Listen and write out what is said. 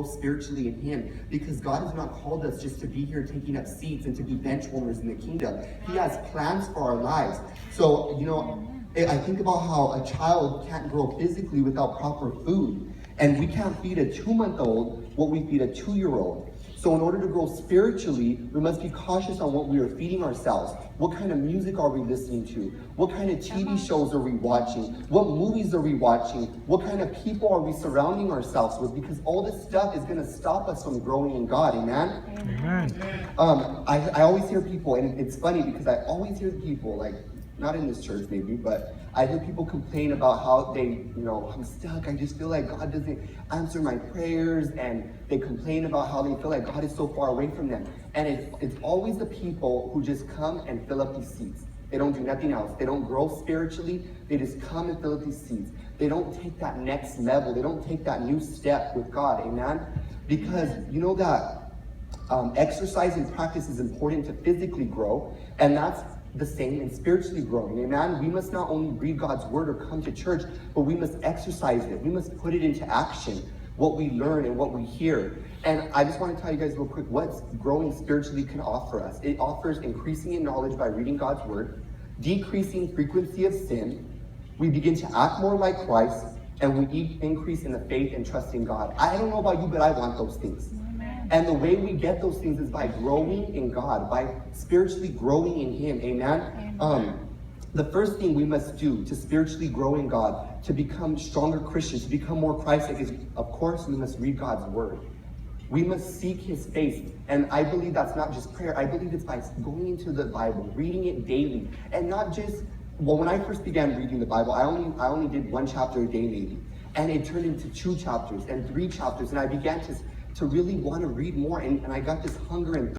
spiritually in him, because God has not called us just to be here taking up seats and to be bench warmers in the kingdom. He has plans for our lives. So, I think about how a child can't grow physically without proper food. And we can't feed a 2-month-old what we feed a 2-year-old. So in order to grow spiritually, we must be cautious on what we are feeding ourselves. What kind of music are we listening to? What kind of TV shows are we watching? What movies are we watching? What kind of people are we surrounding ourselves with? Because all this stuff is going to stop us from growing in God. Amen? Amen. I always hear people, and it's funny because I always hear people, like, not in this church maybe, but I hear people complain about how they, I'm stuck. I just feel like God doesn't answer my prayers, and they complain about how they feel like God is so far away from them. And it's always the people who just come and fill up these seats. They don't do nothing else. They don't grow spiritually. They just come and fill up these seats. They don't take that next level. They don't take that new step with God. Amen? Because you know that exercise and practice is important to physically grow, and that's the same in spiritually growing. Amen? We must not only read God's word or come to church, but we must exercise it. We must put it into action, what we learn and what we hear. And I just want to tell you guys real quick what growing spiritually can offer us. It offers increasing in knowledge by reading God's word, decreasing frequency of sin. We begin to act more like Christ, and we increase in the faith and trust in God. I don't know about you, but I want those things. And the way we get those things is by growing in God, by spiritually growing in him. Amen? The first thing we must do to spiritually grow in God, to become stronger Christians, to become more Christ-like, is, of course, we must read God's word. We must seek his face. And I believe that's not just prayer. I believe it's by going into the Bible, reading it daily, and not just, when I first began reading the Bible, I only did 1 chapter a day maybe. And it turned into 2 chapters and 3 chapters, and I began to really want to read more, and I got this hunger and